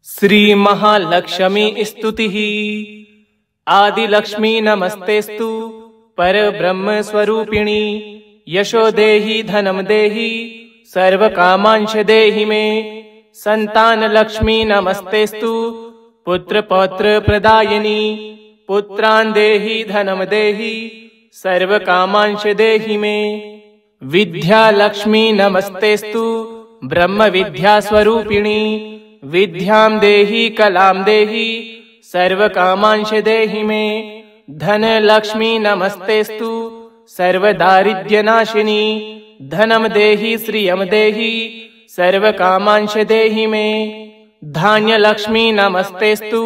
श्री महालक्ष्मी स्तुतिः। आदिलक्ष्मी नमस्तेस्तु परब्रह्म स्वरूपिणी। यशो देहि धनम देहि सर्वकामांश देहि मे। संतान लक्ष्मी नमस्तेस्तु पुत्र पौत्र प्रदायिनी। पुत्रान् देहि धनम देहि सर्वकामांश देहि मे। विद्या लक्ष्मी नमस्तेस्तु ब्रह्म विद्या स्वरूपिणी। विद्यां देहि कलां देहि सर्वकामांश देहि मे। धन लक्ष्मी नमस्तेस्तु सर्वदारिद्र्यनाशिनी। धनम देहि श्रियं देहि सर्वकामांश देहि मे। धान्य लक्ष्मी नमस्तेस्तु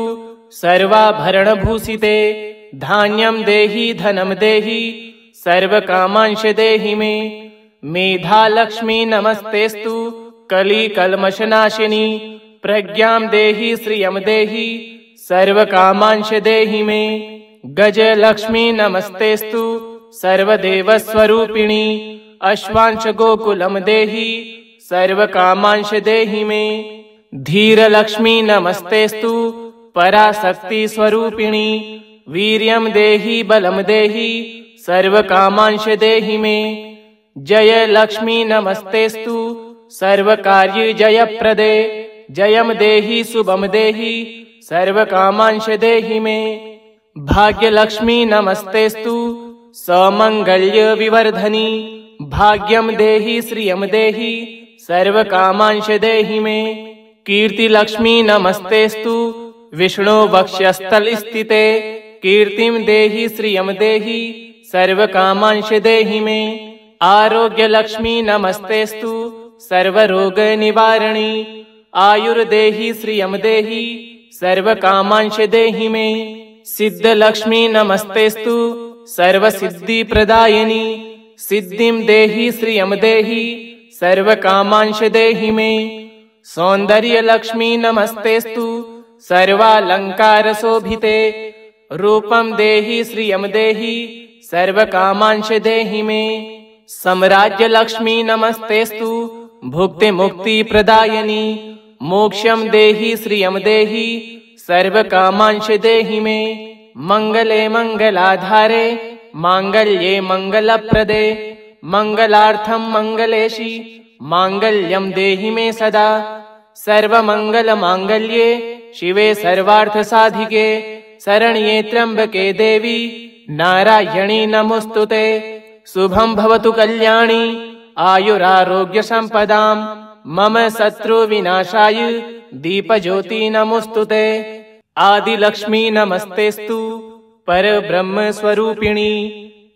सर्वाभरणभूषिते। धान्यं देहि धनम देहि सर्वकामांश देहि मे। मेधा लक्ष्मी नमस्तेस्तु कलिकल्मषनाशिनी। प्रज्ञां देहि श्रियं देहि सर्वकामांश देहि मे। गज लक्ष्मी नमस्तेस्तु सर्वदेवस्वरूपिणी। अश्वांश गोकुलं देहि सर्वकामांश देहि मे। धीर लक्ष्मी नमस्तेस्तु पराशक्ति स्वरूपिणी। वीर्यं देहि बलं देहि सर्वकामांश देहि मे। जय लक्ष्मी नमस्तेस्तु सर्वकार्य जयप्रदे। जयम देहि शुभम देहि सर्वकामांश देहि मे। भाग्य लक्ष्मी नमस्तेस्तु समंगल्य विवर्धनी। भाग्यम देहि श्रियम देहि सर्वकामांश देहि मे। कीर्ति लक्ष्मी नमस्तेस्तु विष्णु वक्षस्थल स्थिते। कीर्तिम देहि श्रियम देहि सर्वकामांश देहि मे। आरोग्य लक्ष्मी नमस्तेस्तु सर्वरोग निवारणी। आयुर्देहि श्रियं देहि सर्वकामांश देहि मे। सिद्ध लक्ष्मी नमस्तेस्तु सर्वसिद्धि प्रदायिनी। सिद्धिं देहि श्रियं देहि सर्वकामांश देहि मे। सौंदर्य लक्ष्मी नमस्तेस्तु सर्वालंकार शोभिते। रूपं देहि श्रियं देहि सर्वकामांश देहि मे। साम्राज्य लक्ष्मी नमस्तेस्तु भुक्ति मुक्ति प्रदायिनी। मोक्षं देहि श्रियं देहि सर्वकामांश देहि मे। मंगले मंगलाधारे मांगल्ये मंगलप्रदे। मंगलार्थं मंगलेशि मांगल्यं देहि मे सदा। सर्वमंगल मांगल्ये शिवे सर्वार्थ साधिके। शरण्ये त्र्यंबके देवी नारायणी नमोस्तुते। शुभं भवतु कल्याणी आयुरारोग्य संपदां। मम शत्रु विनाशाय दीपज्योति नमोस्तुते। आदि लक्ष्मी नमस्तेस्तु परब्रह्म स्वरूपिणी।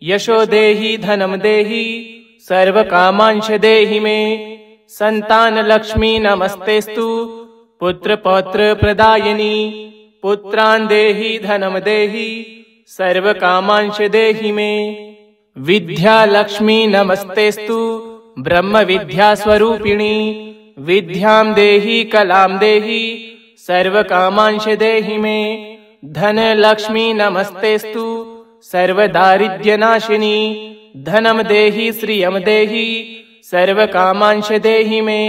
यशो देहि धनम देहि सर्वकामांश देहि मे। संतान लक्ष्मी नमस्तेस्तु पुत्र पौत्र प्रदायिनी। पुत्रान् देहि धनम देहि सर्वकामांश देहि मे। विद्या लक्ष्मी नमस्तेस्तु ब्रह्म विद्या स्वरूपिणी। विद्यां देहि कलां देहि सर्वकामांश देहि मे। धन लक्ष्मी नमस्तेस्तु सर्वदारिद्र्यनाशिनी। धनम देहि श्रियं देहि सर्वकामांश देहि मे।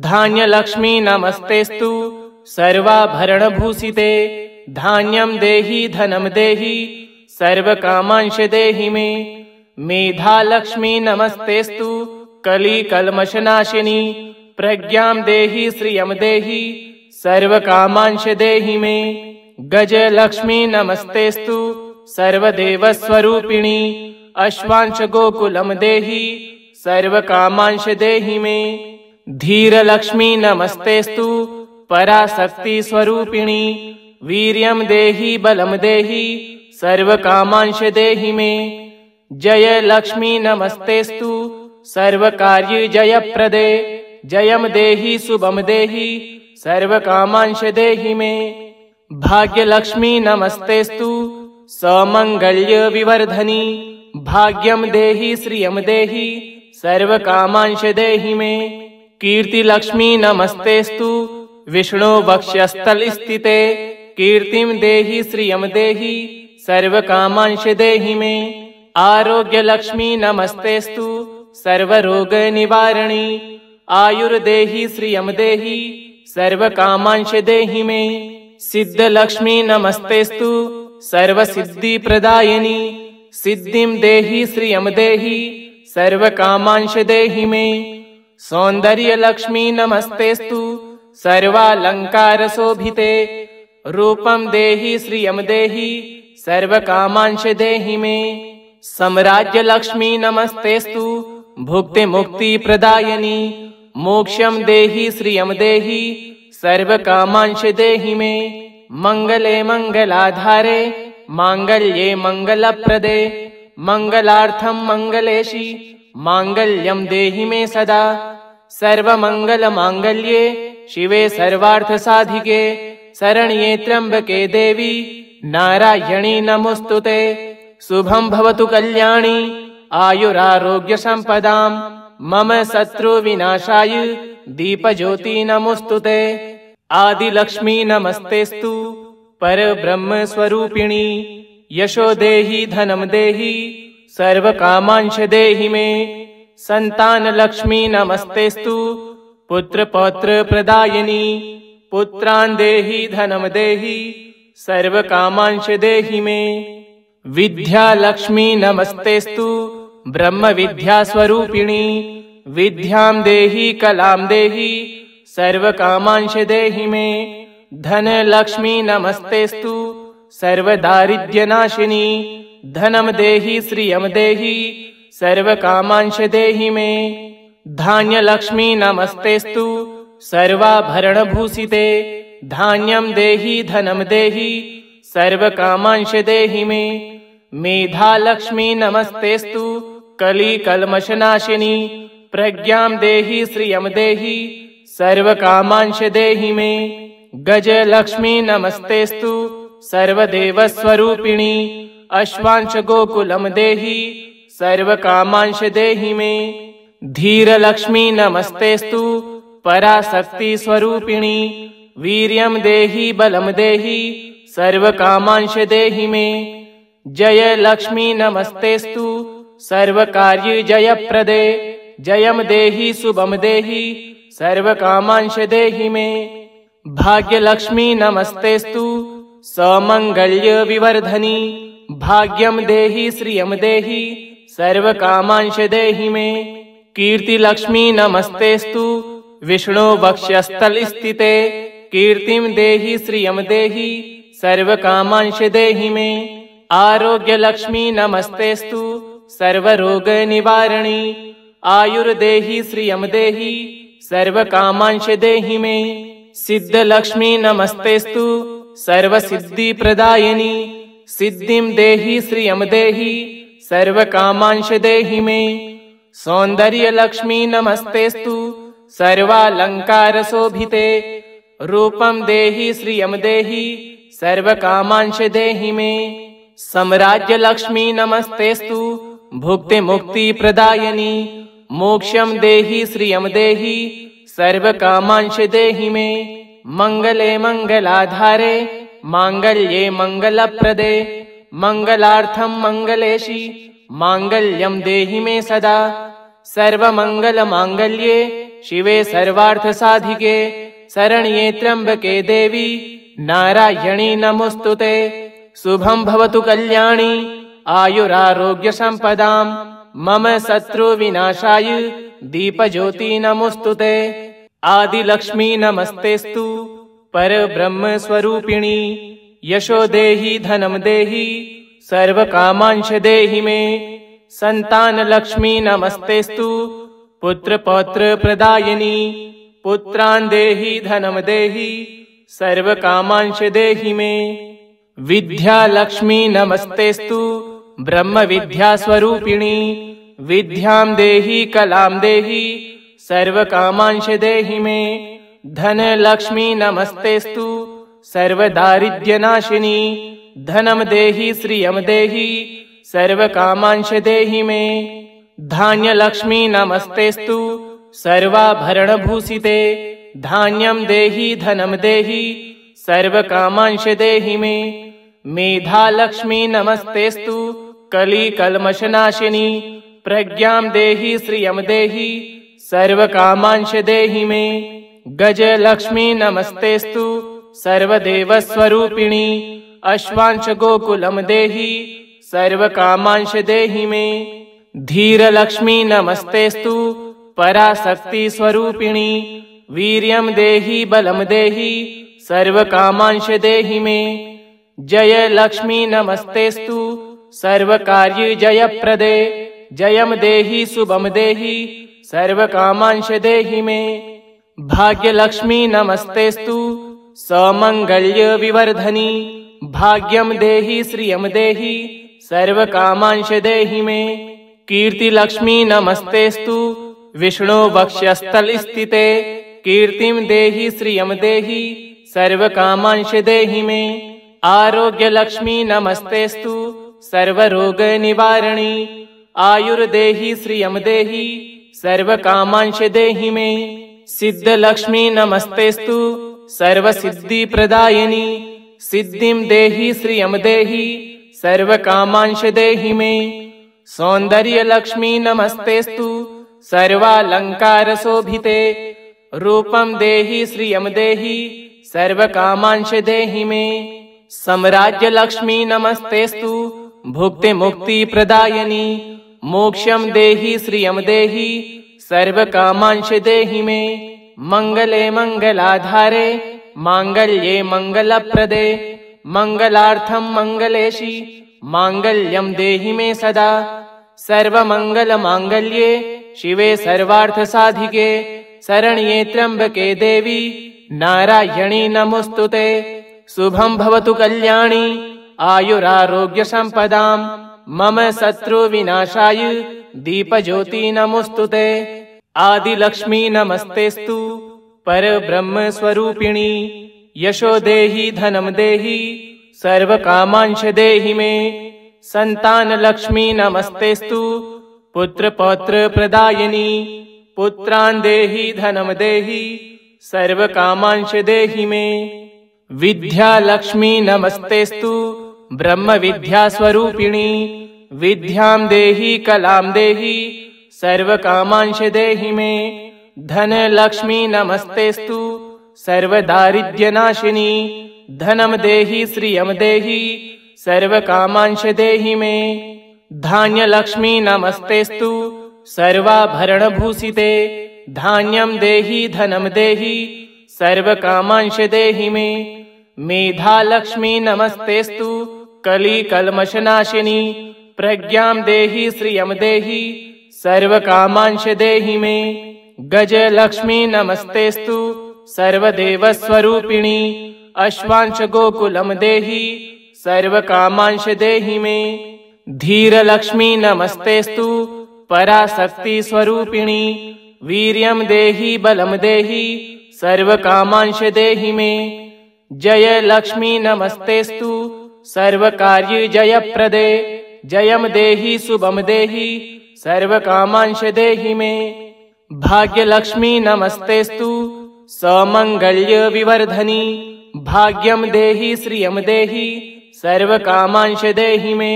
धान्य लक्ष्मी नमस्तेस्तु सर्वाभरणभूषिते। धान्यं देहि धनम देहि सर्वकामांश देहि मे। मेधा लक्ष्मी नमस्तेस्तु कलिकल्मषनाशिनी। प्रज्ञां देहि श्रियं देहि सर्वकामांश देहि मे। गज लक्ष्मी नमस्तेस्तु सर्वदेवस्वरूपिणी। अश्वांश गोकुलं देहि सर्वकामांश देहि मे। धीर लक्ष्मी नमस्तेस्तु पराशक्ति स्वरूपिणी। वीर्यं देहि बलं देहि सर्वकामांश देहि मे। जय लक्ष्मी नमस्तेस्तु सर्वकार्य जयप्रदे। जयम देहि शुभम देहि सर्वकामांश देहि मे। भाग्य लक्ष्मी नमस्तेस्तु समंगल्य विवर्धनी। भाग्यं देहि श्रियं देहि सर्वकामांश देहि मे। कीर्ति लक्ष्मी नमस्तेस्तु विष्णु वक्षस्थल स्थिते। कीर्तिं देहि श्रियं देहि सर्वकामांश देहि मे। आरोग्य लक्ष्मी नमस्तेस्तु सर्वरोग निवारणी। आयुर्देहि श्रियं देहि सर्वकामांश देहि मे। सिद्धलक्ष्मी नमस्तेस्तु सर्वसिद्धिप्रदायिनी। सिद्धिं देहि श्रियं देहि सर्वकामांश देहि मे। सौन्दर्यलक्ष्मी नमस्तेस्तु सर्वालङ्कारशोभिते। रूपं देहि श्रियं देहि सर्वकामांश देहि मे। साम्राज्यलक्ष्मी नमस्तेस्तु भुक्तिमुक्तिप्रदायिनी। मोक्षं देहि श्रियं देहि सर्वकामांश देहि मे। मंगले मंगलाधारे मांगल्ये मंगलप्रदे। मंगलार्थं मंगलेशि मांगल्यं देहि मे सदा। सर्वमंगलमांगल्ये शिवे सर्वार्थसाधिके। शरण्ये त्र्यंबके देवी नारायणी नमोस्तुते। शुभं भवतु कल्याणी आयुरारोग्यसम्पदां। मम शत्रुविनाशाय दीपज्योति नमोस्तुते। आदिलक्ष्मी नमस्तेस्तु परब्रह्मस्वरूपिणी। यशो देहि धनं देहि सर्वकामांश देहि मे। संतानलक्ष्मी नमस्तेस्तु पुत्रपौत्रप्रदायिनी। पुत्रान् देहि धनं देहि सर्वकामांश देहि मे। विद्यालक्ष्मी नमस्तेस्तु ब्रह्मविद्यास्वरूपिणी। विद्यां देहि कलां देहि सर्वकामांश देहि मे। धनलक्ष्मी नमस्तेस्तु सर्वदारिद्र्यनाशिनी। धनं देहि श्रियं देहि सर्वकामांश देहि मे। धान्यलक्ष्मी नमस्तेस्तु सर्वाभरणभूषिते। धान्यं देहि धनं देहि सर्वकामांश देहि मे। मेधालक्ष्मी नमस्तेस्तु कलिकल्मषनाशिनी। प्रज्ञां देहि श्रियं देहि सर्वकामांश देहि मे। गजलक्ष्मी नमस्तेस्तु सर्वदेवस्वरूपिणी। अश्वांश गोकुलं देहि सर्वकामांश देहि मे। धीरलक्ष्मी नमस्तेस्तु पराशक्ति स्वरूपिणी। वीर्यं देहि बलं देहि सर्वकामांश देहि मे। जयलक्ष्मी नमस्तेस्तु सर्वकार्य जयप्रदे। जयं देहि शुभं देहि सर्वकामांश देहि मे। भाग्यलक्ष्मी नमस्तेस्तु समंगल्य विवर्धनी। भाग्यं देहि श्रियं देहि सर्वकामांश देहि मे। कीर्तिलक्ष्मी नमस्तेस्तु विष्णु वक्षस्थल स्थिते। कीर्तिं देहि श्रियं देहि सर्वकामांश देहि मे। आरोग्यलक्ष्मी नमस्तेस्तु सर्वरोग निवारणी। आयुर्देहि श्रियं देहि सर्वकामांश देहि मे। सिद्धलक्ष्मी नमस्तेस्तु सर्वसिद्धिप्रदायिनी। सिद्धिं देहि श्रियं देहि सर्वकामांश देहि मे। सौन्दर्यलक्ष्मी नमस्तेस्तु सर्वालङ्कारशोभिते। रूपं देहि श्रियं देहि सर्वकामांश देहि मे। साम्राज्यलक्ष्मी नमस्तेस्तु भुक्तिमुक्तिप्रदायिनी। मोक्षं देहि श्रियं देहि सर्वकामांश देहि मे। मंगले मंगलाधारे मांगल्ये मंगलप्रदे। मंगलार्थं मंगलेशि मांगल्यं देहि मे सदा। सर्वमंगलमांगल्ये शिवे सर्वार्थसाधिके। शरण्ये त्र्यंबके देवी नारायणी नमोस्तुते। शुभं भवतु कल्याणी आयुरारोग्यसम्पदां। मम शत्रुविनाशाय दीपज्योति नमोस्तुते। आदिलक्ष्मी नमस्तेस्तु परब्रह्मस्वरूपिणी। यशो देहि धनं देहि सर्वकामांश देहि मे। संतानलक्ष्मी नमस्तेस्तु पुत्रपौत्रप्रदायिनी। पुत्रान् देहि धनं देहि सर्वकामांश देहि मे। विद्यालक्ष्मी नमस्तेस्तु ब्रह्मविद्यास्वरूपिणी। विद्यां देहि कलां देहि सर्वकामांश देहि मे। धनलक्ष्मी नमस्तेस्तु सर्वदारिद्र्यनाशिनी। धनं देहि श्रियं देहि सर्वकामांश देहि मे। धान्यलक्ष्मी नमस्तेस्तु सर्वाभरणभूषिते। धान्यं देहि धनं देहि सर्वकामांश देहि मे। मेधालक्ष्मी नमस्तेस्तु कलिकल्मषनाशिनी। प्रज्ञां देहि श्रियं देहि सर्वकामांश देहि मे। गजलक्ष्मी नमस्तेस्तु सर्वदेवस्वरूपिणी अश्वांश गोकुलम देहि सर्वकामांश देहि मे। धीरलक्ष्मी नमस्तेस्तु पराशक्ति स्वरूपिणी वीर्यं देहि बलं देहि सर्वकामांश देहि मे। जय लक्ष्मी नमस्तेस्तु सर्वकार्य जयप्रदे जयम देहि शुभम देहि सर्वकामांश देहि मे। भाग्यलक्ष्मी नमस्तेस्तु समंगल्य विवर्धनी भाग्यम देहि श्रियम देहि सर्वकामांश देहि मे। कीर्तिलक्ष्मी नमस्तेस्तु विष्णु वक्षस्थल स्थिते कीर्तिम देहि श्रियम देहि सर्वकामांश देहि मे। आरोग्यलक्ष्मी नमस्तेस्तु सर्वरोग निवारणी आयुर्देहि श्रियम देहि सर्वकामांश देहि मे। सिद्धलक्ष्मी नमस्तेस्तु सर्वसिद्धि प्रदायिनी सिद्धिं देहि श्रियम देहि सर्वकामांश देहि मे। सौंदर्यलक्ष्मी नमस्तेस्तु सर्वालंकार शोभिते रूपं देहि श्रियम देहि सर्वकामांश देहि मे। साम्राज्यलक्ष्मी नमस्तेस्तु भुक्ति मुक्ति प्रदायिनी मोक्षं देहि श्रियम देहि सर्वकामांश देहि मे। मंगले मंगलाधारे मांगल्ये मंगलप्रदे मंगलार्थं मंगलेशि मांगल्यं देहि मे सदा। सर्वमंगल मांगल्ये शिवे सर्वार्थ साधिके शरण्ये त्र्यंबके देवी नारायणी नमोस्तुते। शुभं भवतु कल्याणी आयुरारोग्य संपदां मम शत्रु विनाशाय दीपज्योति नमोस्तुते। आदिलक्ष्मी नमस्तेस्तु परब्रह्म स्वरूपिणी यशो देहि धनं देहि सर्वकामांश देहि मे। संतान लक्ष्मी नमस्तेस्तु पुत्र पौत्र प्रदायिनी पुत्रान् देहि धनं देहि सर्वकामांश देहि मे। विद्या लक्ष्मी नमस्तेस्तु ब्रह्म विद्या स्वरूपिणी विद्यां देहि कलां देहि सर्वकामांश देहि मे। धन लक्ष्मी नमस्तेस्तु सर्वदारिद्र्यनाशिनी धनं देहि श्रियं देहि सर्वकामांश देहि मे। धान्य लक्ष्मी नमस्तेस्तु सर्वाभरणभूषिते धान्यं देहि धनं देहि सर्वकामांश देहि मे। मेधा लक्ष्मी नमस्तेस्तु कली कल्मषनाशिनी प्रज्ञां देहि श्रियं देहि सर्वकामांश देहि मे। गज लक्ष्मी नमस्तेस्तु सर्वदेवस्वरूपिणी अश्वांश गोकुलम देहि सर्वकामांश देहि मे। धीरलक्ष्मी नमस्तेस्तु पराशक्ति स्वरूपिणी वीर्यं देहि बलं देहि सर्वकामांश देहि मे। जय लक्ष्मी नमस्तेस्तु सर्वकार्य जयप्रदे जयम देहि शुभम देहि सर्वकामांश देहि मे। भाग्यलक्ष्मी नमस्तेस्तु समंगल्य विवर्धनी भाग्यम देहि श्रियम देहि सर्वकामांश देहि मे।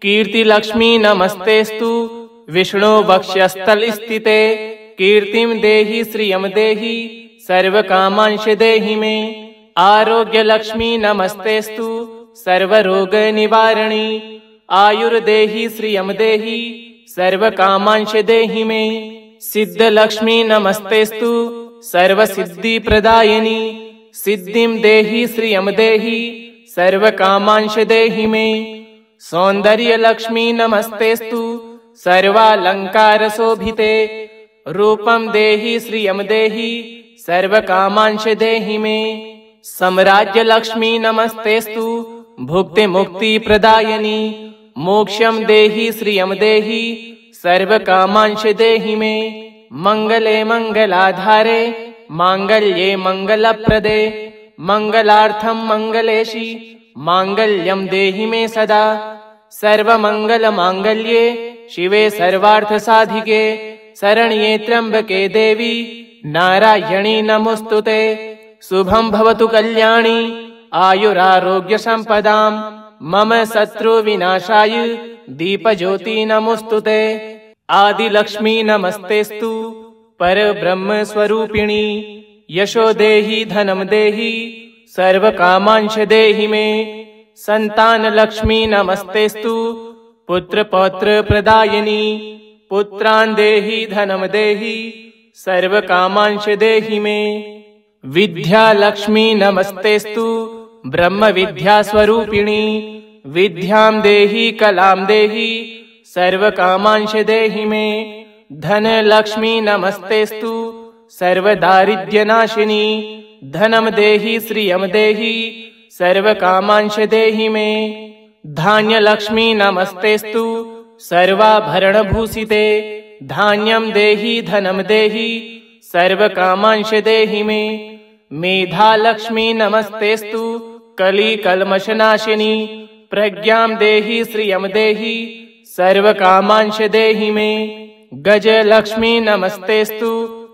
कीर्तिलक्ष्मी नमस्तेस्तु विष्णु वक्षस्थल स्थिते कीर्तिम देहि श्रियम देहि सर्वकामांश देहि मे। आरोग्यलक्ष्मी नमस्तेस्तु सर्वरोग निवारणी आयुर्देहि श्रियम देहि सर्वकामांश देहि मे। सिद्धलक्ष्मी नमस्तेस्तु सर्वसिद्धि प्रदायिनी सिद्धिं देहि श्रियं देहि सर्वकामांश देहि मे। सौंदर्यलक्ष्मी नमस्तेस्तु सर्वालंकार शोभिते रूपं देहि श्रियं देहि सर्वकामांश देहि मे। साम्राज्यलक्ष्मी नमस्तेस्तु भुक्ति मुक्ति प्रदायिनी मोक्षं देहि श्रियं देहि सर्वकामांश देहि मे। मंगले मंगलाधारे मांगल्ये मंगलप्रदे मंगलार्थं मंगलेशि मांगल्यं देहि मे सदा। सर्वमंगल मांगल्ये शिवे सर्वार्थ साधिके शरण्ये त्र्यंबके देवी नारायणी नमोस्तुते। शुभं भवतु कल्याणी आयुरारोग्य संपदां मम शत्रु विनाशाय दीपज्योति नमोस्तुते। आदिलक्ष्मी नमस्तेस्तु परब्रह्म स्वरूपिणी यशो देहि धनम देहि सर्व कामांश देहि मे। संतान लक्ष्मी नमस्तेस्तु पुत्र पौत्र प्रदायिनी। पुत्रान् देहि धनम देहि सर्व कामांश देहि मे। विद्या लक्ष्मी नमस्तेस्तु ब्रह्म विद्या स्वरूपिणी। विद्यां देहि कलां देहि सर्व कामांश देहि मे। धन लक्ष्मी नमस्तेस्तु सर्व दारिद्र्य नाशिनी। धनम देहि श्रियम देहि सर्व कामांश देहि मे। धान्य लक्ष्मी नमस्तेस्तु सर्वाभरण भूषिते। धान्यम देहि धनम देहि सर्व कामांश देहि मे। मेधा लक्ष्मी नमस्तेस्तु कली कल्मष नाशिनी। प्रज्ञां देहि श्रियम देहि सर्व कामांश देहि मे। गज लक्ष्मी नमस्तेस्तु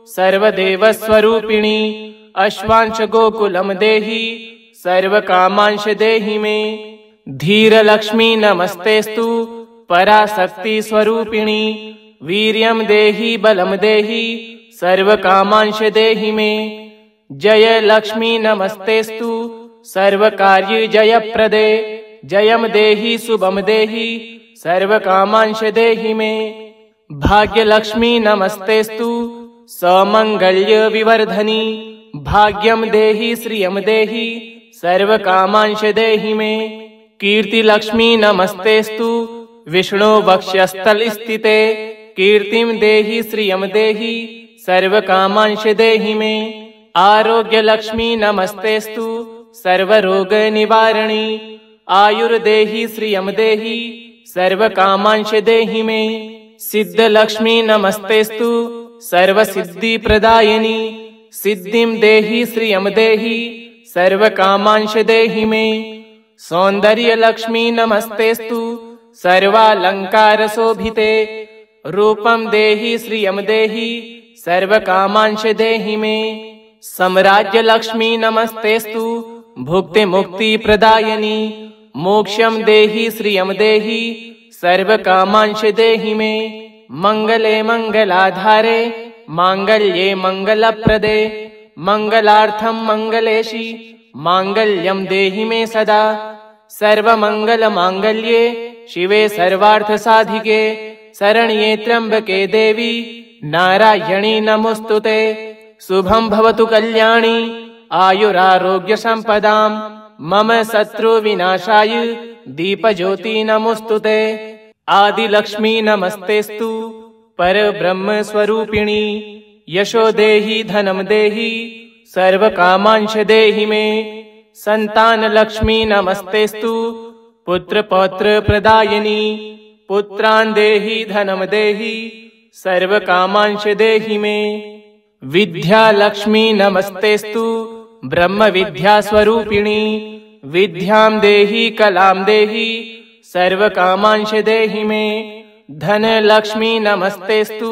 सर्वदेव स्वरूपिणी। अश्वांश गोकुलम देहि सर्व कामांश देहि मे। धीर लक्ष्मी नमस्तेस्तु पराशक्ति स्वरूपिणी। वीर्यं देहि बलम देहि सर्व कामांश देहि मे। जय लक्ष्मी नमस्तेस्तु सर्व कार्य जयप्रदे। जयम देहि शुभम देहि सर्व कामांश देहि मे। भाग्य लक्ष्मी नमस्तेस्तु समंगल्य विवर्धनी। भाग्यम देहि श्रियम देहि सर्व कामांश देहि मे। कीर्ति लक्ष्मी नमस्तेस्तु विष्णु वक्षस्थल स्थिते। कीर्तिम देहि श्रियम देहि सर्व कामांश देहि मे। आरोग्य लक्ष्मी नमस्तेस्तु सर्व रोग निवारणी। आयुर्देहि श्रियम देहि सर्व कामांश देहि मे। सिद्ध लक्ष्मी नमस्तेस्तु सर्व सिद्धि प्रदायिनी। सिद्धिम देहि श्रियम देहि सर्व कामांश देहि मे। सौंदर्य लक्ष्मी नमस्तेस्तु सर्वालंकार शोभिते। रूपम देहि श्रियम देहि सर्व कामांश देहि मे। सम्राज्य लक्ष्मी नमस्तेस्तु भुक्ति मुक्ति प्रदायिनी। मोक्षम देहि श्रियम देहि सर्व कामांश देहि मे। मंगले मंगलाधारे मांगल्ये मंगलप्रदे। मंगलार्थम मंगलेशी मांगल्यम देहि मे सदा। सर्वमंगल मांगल्ये शिवे सर्वार्थ साधिके। शरण्ये त्र्यंबके देवी नारायणी नमोस्तुते। शुभं भवतु कल्याणी आयुरारोग्य संपदां। मम शत्रु विनाशाय दीपज्योति नमोस्तुते। आदि लक्ष्मी नमस्तेस्तु पर ब्रह्म स्वरूपिणी। यशो देहि धनम देहि सर्व कामांश देहि मे। संतान लक्ष्मी नमस्तेस्तु पुत्र पौत्र प्रदायिनी। पुत्रान् देहि धनम देहि सर्व कामांश देहि मे। विद्या लक्ष्मी नमस्तेस्तु ब्रह्म विद्या स्वरूपिणी। विद्यां देहि कलां देहि सर्व कामांश देहि मे। धन लक्ष्मी नमस्तेस्तु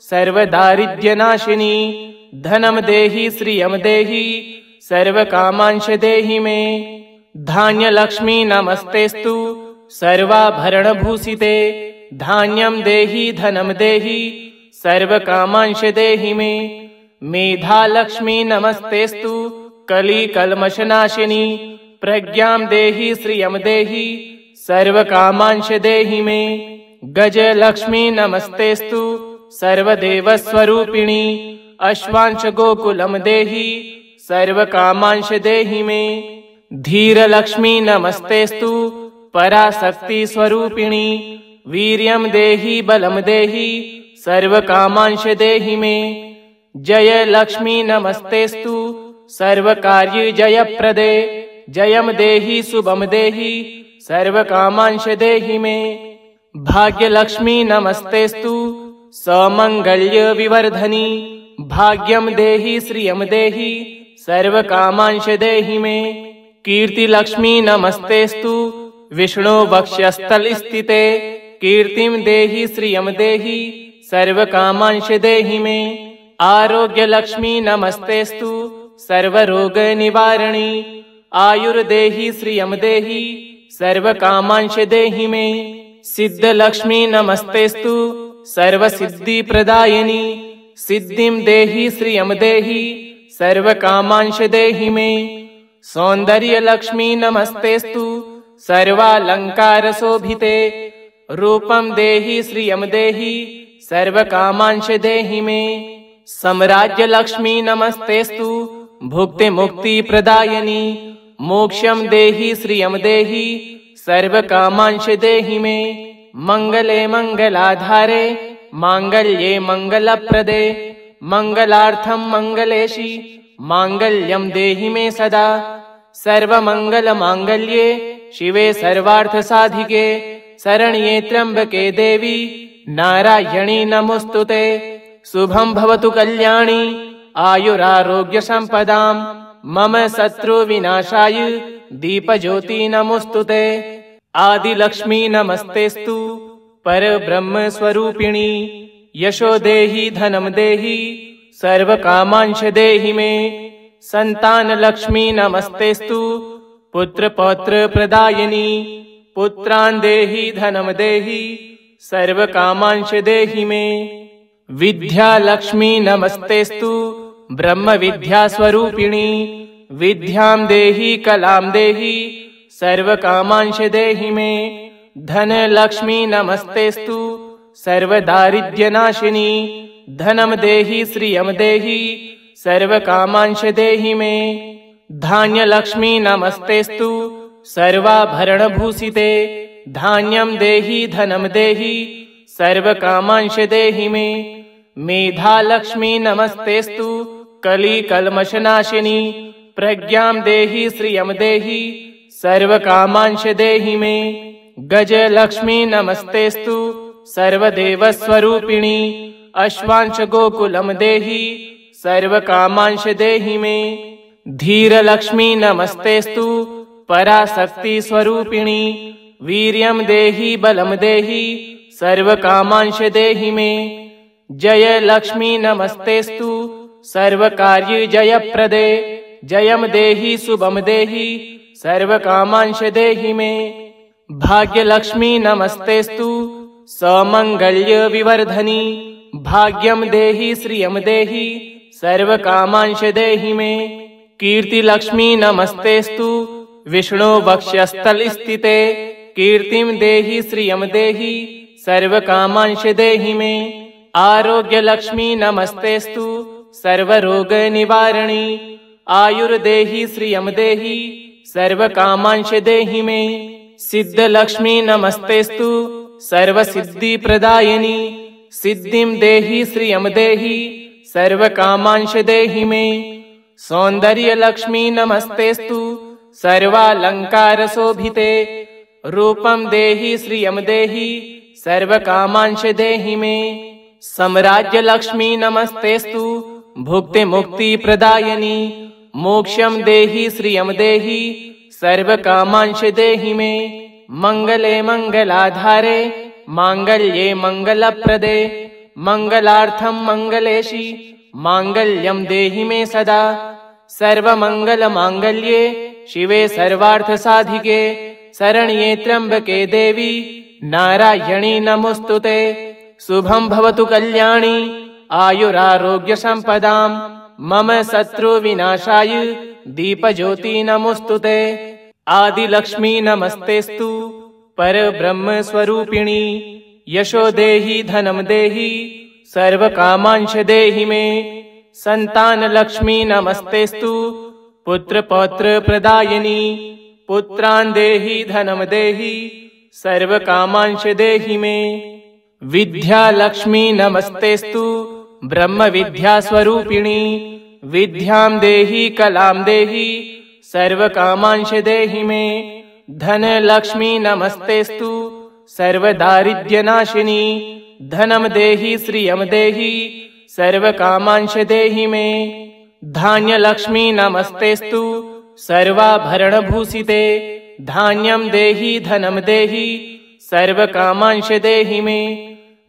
सर्व दारिद्र्य नाशिनी। धनम देहि श्रियम देहि सर्व कामांश देहि मे। धान्य लक्ष्मी नमस्तेस्तु सर्वाभरण भूषिते। धान्यम देहि धनम देहि सर्व कामांश देहि मे। मेधा लक्ष्मी नमस्तेस्तु कली कल्मष नाशिनी। प्रज्ञां देहि श्रियम देहि सर्व कामांश देहि मे। गज लक्ष्मी नमस्तेस्तु सर्वदेव स्वरूपिणी। अश्वांश गोकुलम देहि सर्व कामांश देहि मे। धीर लक्ष्मी नमस्तेस्तु पराशक्ति स्वरूपिणी। वीर्यं देहि बलम देहि सर्व कामांश देहि मे। जय लक्ष्मी नमस्तेस्तु सर्व कार्य जयप्रदे। जयम देहि शुभम देहि सर्व कामांश देहि मे। भाग्य लक्ष्मी नमस्तेस्तु समंगल्य विवर्धनी। भाग्यम देहि श्रियम देहि सर्व कामांश देहि मे। कीर्ति लक्ष्मी नमस्तेस्तु विष्णु वक्षस्थल स्थिते। कीर्तिम देहि श्रियम देहि सर्व कामांश देहि मे। आरोग्य लक्ष्मी नमस्तेस्तु सर्व रोग निवारणी। आयुर्देहि श्रियम देहि सर्व कामांश देहि मे। सिद्ध लक्ष्मी नमस्तेस्तु सर्व सिद्धि प्रदायिनी। सिद्धिम देहि श्रियम देहि सर्वकामांश देहि मे। सौंदर्य लक्ष्मी नमस्तेस्तु सर्वालंकार शोभिते। रूपम देहि श्रियम देहि सर्वकामांश देहि मे। सम्राज्य लक्ष्मी नमस्तेस्तु भुक्ति मुक्ति प्रदायिनी। मोक्षम देहि श्रियम देहि सर्वकामांश देहि मे। मंगले मंगलाधारे मांगल्ये मंगलप्रदे। मंगलार्थम मंगलेशी मांगल्यम देहि मे सदा। सर्वमंगल मांगल्ये शिवे सर्वार्थ साधिके। शरण्ये त्र्यंबके देवी नारायणी नमोस्तुते। शुभं भवतु कल्याणी आयुरारोग्य संपदां। मम शत्रु विनाशाय दीपज्योति नमोस्तुते। आदि लक्ष्मी नमस्तेस्तु परब्रह्म स्वरूपिणी। यशो देहि धनम देहि सर्वकामांश देहि मे। संतान लक्ष्मी नमस्तेस्तु पुत्र पौत्र प्रदायिनी। पुत्रान् देहि धनम देहि सर्वकामांश देहि मे। विद्या लक्ष्मी नमस्तेस्तु ब्रह्म विद्या स्वरूपिणी। विद्यां देहि कलां देहि सर्वकामांश देहि मे। धन लक्ष्मी नमस्तेस्तु सर्वदारिद्र्यनाशिनी। धनम देहि श्रियम देहि सर्वकामांश देहि मे। धान्य लक्ष्मी नमस्तेस्तु सर्वाभरणभूषिते। धान्यं देहि धनम देहि सर्वकामांश देहि मे। मेधा लक्ष्मी नमस्तेस्तु कली कल्मषनाशिनी। प्रज्ञां देहि श्रियं देहि सर्वकामांश देहि मे। गज लक्ष्मी नमस्तेस्तु सर्वदेवस्वरूपिणी। अश्वांश गोकुलम देहि सर्वकामांश देहि मे। धीर लक्ष्मी नमस्तेस्तु पराशक्ति स्वरूपिणी। वीर्यं देहि बलम देहि सर्वकामांश देहि मे। जय लक्ष्मी नमस्तेस्तु सर्वकार्य जयप्रदे। जयम देहि शुभम देहि सर्वकामांश देहि मे। भाग्य लक्ष्मी नमस्तेस्तु समंगल्य विवर्धनी। भाग्यम देहि श्रियम देहि सर्वकामांश देहि मे। कीर्ति लक्ष्मी नमस्तेस्तु विष्णु वक्षस्थल स्थिते। कीर्तिम देहि श्रियम देहि सर्वकामांश देहि मे। आरोग्य लक्ष्मी नमस्तेस्तु सर्वरोग निवारणी। आयुर्देहि श्रियम देहि सर्वकामांश देहि मे। सिद्ध लक्ष्मी नमस्तेस्तु सर्वसिद्धि प्रदायिनी। सिद्धिं देहि श्रियम देहि सर्वकामांश देहि मे। सौंदर्य लक्ष्मी नमस्तेस्तु सर्वालंकार शोभिते। रूपम देहि श्रियम देहि सर्वकामांश देहि मे। सम्राज्य लक्ष्मी नमस्तेस्तु भुक्ति मुक्ति प्रदायिनी। मोक्षम देहि श्रियम देहि सर्वकामांश देहि मे। मंगले मंगलाधारे मांगल्ये मंगलप्रदे। मंगलार्थम मंगलेशी मांगल्यम देहि मे सदा। सर्वमंगल मांगल्ये शिवे सर्वार्थ साधिके। शरण्ये त्र्यंबके देवी नारायणी नमोस्तुते। शुभं भवतु कल्याणी आयुरारोग्य संपदां। मम शत्रु विनाशाय दीपज्योति नमोस्तुते। आदि लक्ष्मी नमस्तेस्तु परब्रह्म स्वरूपिणी। यशो देहि धनम देहि सर्वकामांश देहि मे। संतान लक्ष्मी नमस्तेस्तु पुत्र पौत्र प्रदायिनी। पुत्रान् देहि धनम देहि सर्वकामांश देहि मे। विद्या लक्ष्मी नमस्तेस्तु ब्रह्म विद्या स्वरूपिणी। विद्यां देहि कलां देहि सर्वकामांश देहि मे। धन लक्ष्मी नमस्तेस्तु सर्वदारिद्र्यनाशिनी। धनम देहि श्रियम देहि सर्वकामांश देहि मे। धान्य लक्ष्मी नमस्तेस्तु सर्वाभरणभूषिते। धान्यं देहि धनम देहि सर्वकामांश देहि मे।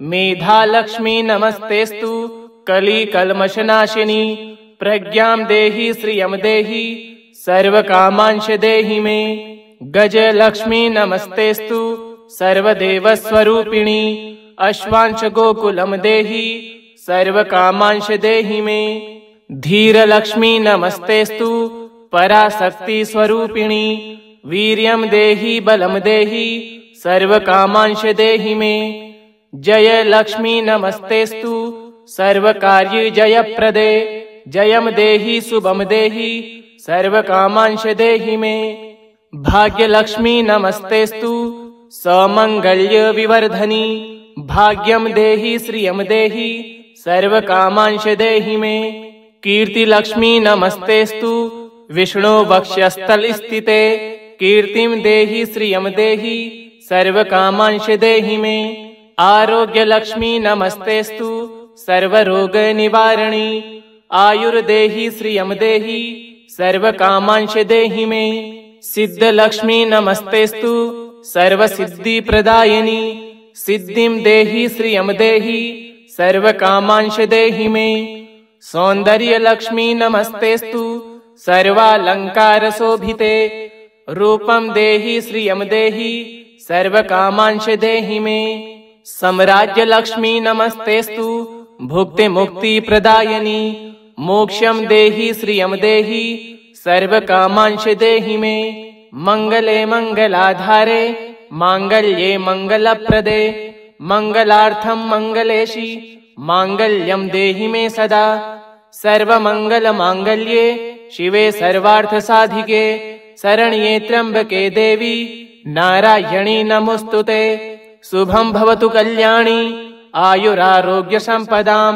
मेधा लक्ष्मी नमस्तेस्तु कली कल्मषनाशिनी। प्रज्ञां देहि श्रियम देहि सर्वकामांश देहि मे। गज लक्ष्मी नमस्तेस्तु सर्वदेवस्वरूपिणी। अश्वांश गोकुलम देहि सर्वकामांश देहि मे। धीरलक्ष्मी नमस्तेस्तु पराशक्ति स्वरूपिणी वीर्यं देहि बलं देहि सर्वकामांश देहि मे। जय लक्ष्मी नमस्तेस्तु सर्वकार्य जयप्रदे जयं देहि शुभं देहि सर्वकामांश देहि मे। भाग्यलक्ष्मी नमस्तेस्तु समंगल्य विवर्धनी भाग्यं देहि श्रियं देहि सर्वकामांश देहि मे। कीर्तिलक्ष्मी नमस्तेस्तु विष्णु वक्षस्थल स्थिते कीर्तिं देहि श्रियं देहि सर्वकामांश देहि मे। आरोग्यलक्ष्मी नमस्तेस्तु सर्वरोग निवारणी आयुर्देहि श्रियं देहि सर्वकामांश देहि मे। सिद्धलक्ष्मी नमस्तेस्तु सर्वसिद्धि प्रदायिनी सिद्धिं देहि श्रियं देहि सर्वकामांश देहि मे। सौंदर्यलक्ष्मी नमस्तेस्तु सर्वालंकार शोभिते रूपं देहि श्रियं देहि सर्वकामांश देहि मे। साम्राज्यलक्ष्मी नमस्तेस्तु भुक्ति मुक्ति प्रदायिनी मोक्षं देहि श्रियं देहि सर्वकामांश देहि मे। मंगले मंगलाधारे मांगल्ये मंगलप्रदे मंगलार्थं मंगलेशि मांगल्यं देहि मे सदा। सर्वमंगल मांगल्ये शिवे सर्वार्थ साधिके शरण्ये त्र्यंबके देवी नारायणी नमोस्तुते। शुभं भवतु कल्याणी आयुरारोग्य संपदां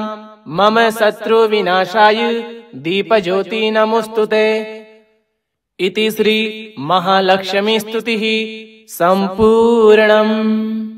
मम शत्रु विनाशाय दीपज्योति नमोस्तुते। इति श्री महालक्ष्मी स्तुतिः संपूर्णम्।